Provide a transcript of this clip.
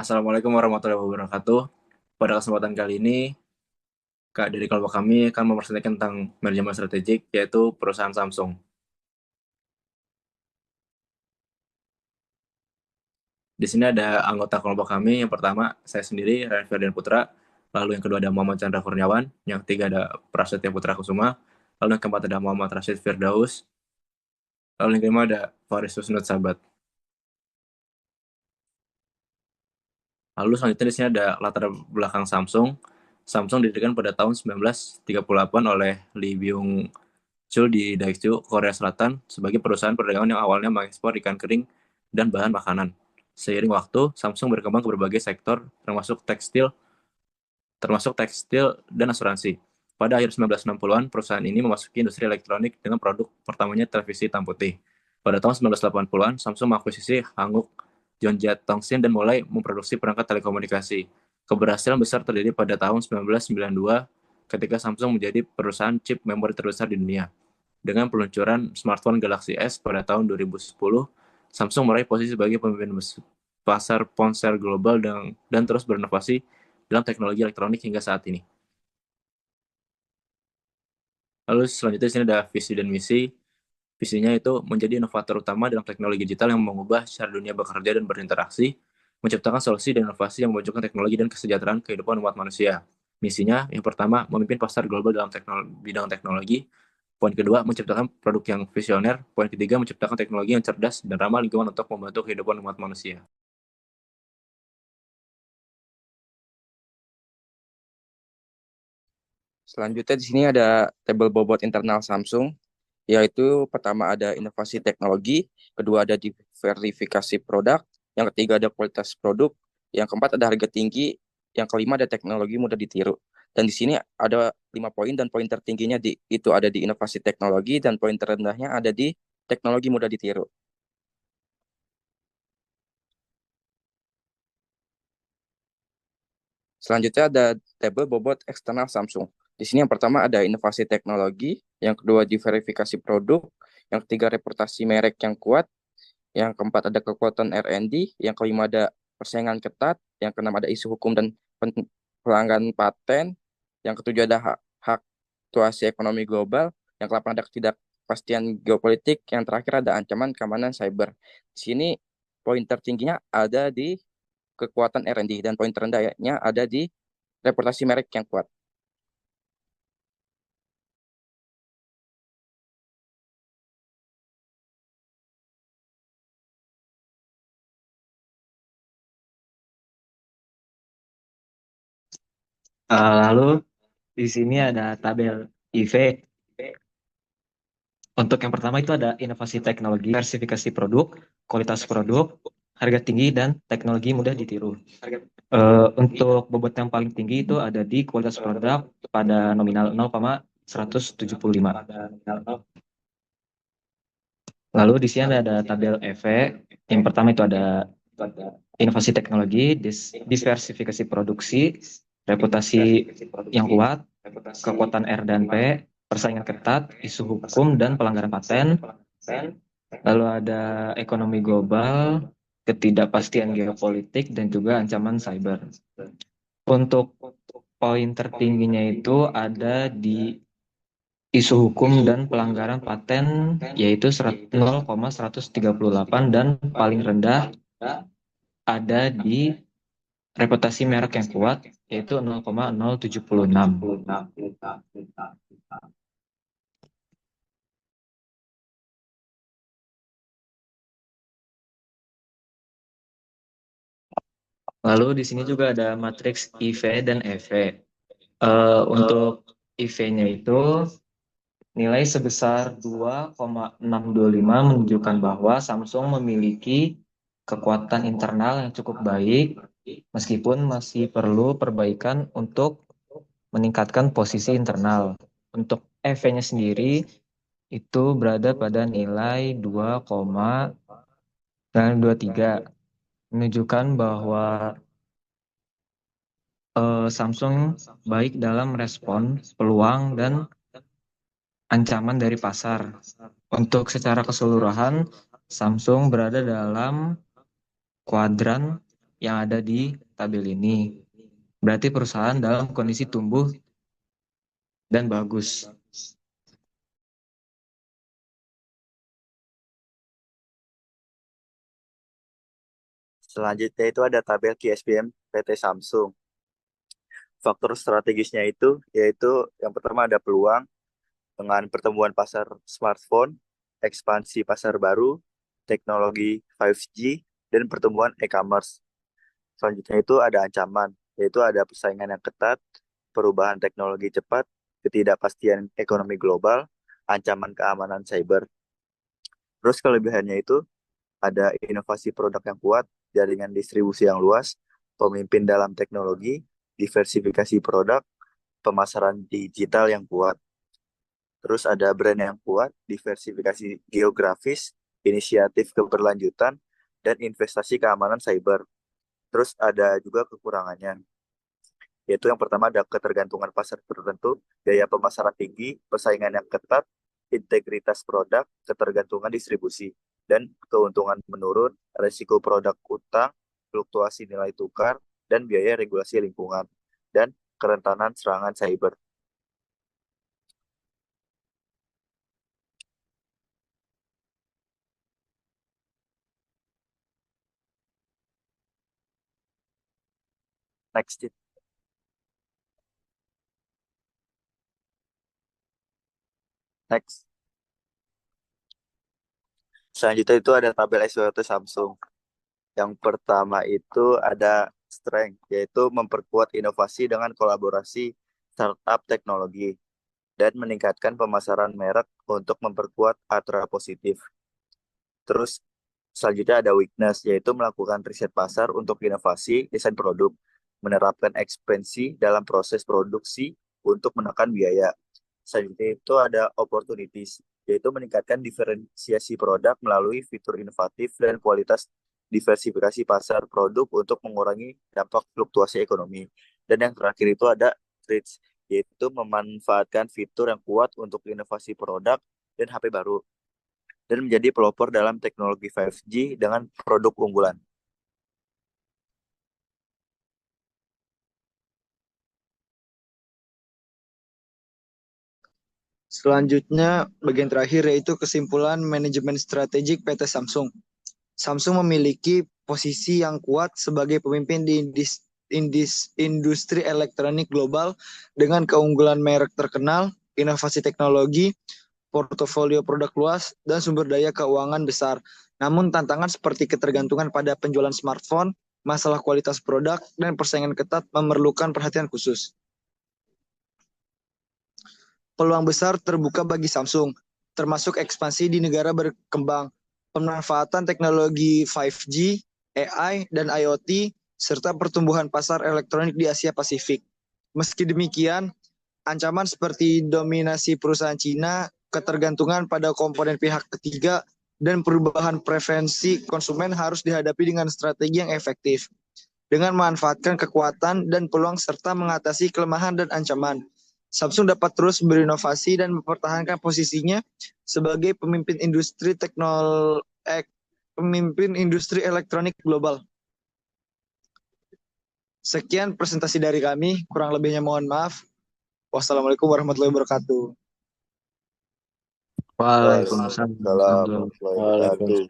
Assalamualaikum warahmatullahi wabarakatuh. Pada kesempatan kali ini, Kak, dari kelompok kami akan mempresentasikan tentang manajemen strategik, yaitu perusahaan Samsung. Di sini ada anggota kelompok kami. Yang pertama, saya sendiri, Ryan Ferdian Putra. Lalu yang kedua ada Muhammad Chandra Kurniawan. Yang ketiga ada Prasetya Putra Kusuma. Lalu yang keempat ada Muhammad Rashid Firdaus. Lalu yang kelima ada Faris Husnut Sabat. Lalu selanjutnya di sini ada latar belakang Samsung. Samsung didirikan pada tahun 1938 oleh Lee Byung Chul di Daegu, Korea Selatan, sebagai perusahaan perdagangan yang awalnya mengekspor ikan kering dan bahan makanan. Seiring waktu, Samsung berkembang ke berbagai sektor, termasuk tekstil dan asuransi. Pada akhir 1960-an, perusahaan ini memasuki industri elektronik dengan produk pertamanya televisi hitam putih. Pada tahun 1980-an, Samsung mengakuisisi Hanguk Jongjat Tongsin dan mulai memproduksi perangkat telekomunikasi. Keberhasilan besar terjadi pada tahun 1992 ketika Samsung menjadi perusahaan chip memori terbesar di dunia. Dengan peluncuran smartphone Galaxy S pada tahun 2010, Samsung meraih posisi sebagai pemimpin pasar ponsel global dan terus berinovasi dalam teknologi elektronik hingga saat ini. Lalu selanjutnya di sini ada visi dan misi. Visinya itu menjadi inovator utama dalam teknologi digital yang mengubah cara dunia bekerja dan berinteraksi, menciptakan solusi dan inovasi yang mewujudkan teknologi dan kesejahteraan kehidupan umat manusia. Misinya yang pertama, memimpin pasar global dalam bidang teknologi. Poin kedua, menciptakan produk yang visioner. Poin ketiga, menciptakan teknologi yang cerdas dan ramah lingkungan untuk membantu kehidupan umat manusia. Selanjutnya di sini ada tabel bobot internal Samsung, yaitu pertama ada inovasi teknologi, kedua ada diversifikasi produk, yang ketiga ada kualitas produk, yang keempat ada harga tinggi, yang kelima ada teknologi mudah ditiru. Dan di sini ada 5 poin dan poin tertingginya itu ada di inovasi teknologi dan poin terendahnya ada di teknologi mudah ditiru. Selanjutnya ada tabel bobot eksternal Samsung. Di sini yang pertama ada inovasi teknologi, yang kedua diverifikasi produk, yang ketiga reputasi merek yang kuat, yang keempat ada kekuatan R&D, yang kelima ada persaingan ketat, yang keenam ada isu hukum dan pelanggaran paten, yang ketujuh ada hak situasi ekonomi global, yang kedelapan ada ketidakpastian geopolitik, yang terakhir ada ancaman keamanan cyber. Di sini poin tertingginya ada di kekuatan R&D dan poin terendahnya ada di reputasi merek yang kuat. Lalu di sini ada tabel IV. Untuk yang pertama itu ada inovasi teknologi, diversifikasi produk, kualitas produk, harga tinggi, dan teknologi mudah ditiru. Untuk bobot yang paling tinggi itu ada di kualitas produk pada nominal 0,175. Lalu di sini ada tabel EV. Yang pertama itu ada inovasi teknologi, diversifikasi produksi, reputasi yang kuat, kekuatan R dan P, persaingan ketat, isu hukum dan pelanggaran paten. Lalu ada ekonomi global, ketidakpastian geopolitik, dan juga ancaman cyber. Untuk poin tertingginya itu ada di isu hukum dan pelanggaran paten, yaitu 0,138, dan paling rendah ada di reputasi merek yang kuat, yaitu 0,076. Lalu di sini juga ada matriks IV dan EV. Untuk IV-nya itu nilai sebesar 2,625 menunjukkan bahwa Samsung memiliki kekuatan internal yang cukup baik, meskipun masih perlu perbaikan untuk meningkatkan posisi internal. Untuk EV-nya sendiri itu berada pada nilai 2,923, menunjukkan bahwa Samsung baik dalam respon peluang dan ancaman dari pasar. Untuk secara keseluruhan, Samsung berada dalam kuadran yang ada di tabel ini. Berarti perusahaan dalam kondisi tumbuh dan bagus. Selanjutnya itu ada tabel QSBM PT Samsung. Faktor strategisnya itu yaitu yang pertama ada peluang dengan pertumbuhan pasar smartphone, ekspansi pasar baru, teknologi 5G, dan pertumbuhan e-commerce. Selanjutnya itu ada ancaman, yaitu ada persaingan yang ketat, perubahan teknologi cepat, ketidakpastian ekonomi global, ancaman keamanan cyber. Terus kelebihannya itu ada inovasi produk yang kuat, jaringan distribusi yang luas, pemimpin dalam teknologi, diversifikasi produk, pemasaran digital yang kuat. Terus ada brand yang kuat, diversifikasi geografis, inisiatif keberlanjutan, dan investasi keamanan cyber. Terus ada juga kekurangannya, yaitu yang pertama ada ketergantungan pasar tertentu, biaya pemasaran tinggi, persaingan yang ketat, integritas produk, ketergantungan distribusi, dan keuntungan menurun, resiko produk utang, fluktuasi nilai tukar, dan biaya regulasi lingkungan, dan kerentanan serangan cyber. Next. Next. Selanjutnya itu ada tabel SWOT Samsung. Yang pertama itu ada strength, yaitu memperkuat inovasi dengan kolaborasi startup teknologi dan meningkatkan pemasaran merek untuk memperkuat atra positif. Terus selanjutnya ada weakness, yaitu melakukan riset pasar untuk inovasi, desain produk, menerapkan ekspansi dalam proses produksi untuk menekan biaya. Selanjutnya itu ada opportunities, yaitu meningkatkan diferensiasi produk melalui fitur inovatif dan kualitas diversifikasi pasar produk untuk mengurangi dampak fluktuasi ekonomi. Dan yang terakhir itu ada threats, yaitu memanfaatkan fitur yang kuat untuk inovasi produk dan HP baru, dan menjadi pelopor dalam teknologi 5G dengan produk unggulan. Selanjutnya, bagian terakhir yaitu kesimpulan manajemen strategik PT Samsung. Samsung memiliki posisi yang kuat sebagai pemimpin di industri elektronik global dengan keunggulan merek terkenal, inovasi teknologi, portofolio produk luas, dan sumber daya keuangan besar. Namun tantangan seperti ketergantungan pada penjualan smartphone, masalah kualitas produk, dan persaingan ketat memerlukan perhatian khusus. Peluang besar terbuka bagi Samsung, termasuk ekspansi di negara berkembang, pemanfaatan teknologi 5G, AI, dan IoT, serta pertumbuhan pasar elektronik di Asia Pasifik. Meski demikian, ancaman seperti dominasi perusahaan Cina, ketergantungan pada komponen pihak ketiga, dan perubahan preferensi konsumen harus dihadapi dengan strategi yang efektif, dengan memanfaatkan kekuatan dan peluang serta mengatasi kelemahan dan ancaman. Samsung dapat terus berinovasi dan mempertahankan posisinya sebagai pemimpin industri elektronik global. Sekian presentasi dari kami, kurang lebihnya mohon maaf. Wassalamualaikum warahmatullahi wabarakatuh. Waalaikumsalam warahmatullahi wabarakatuh. Waalaikumsalam warahmatullahi wabarakatuh.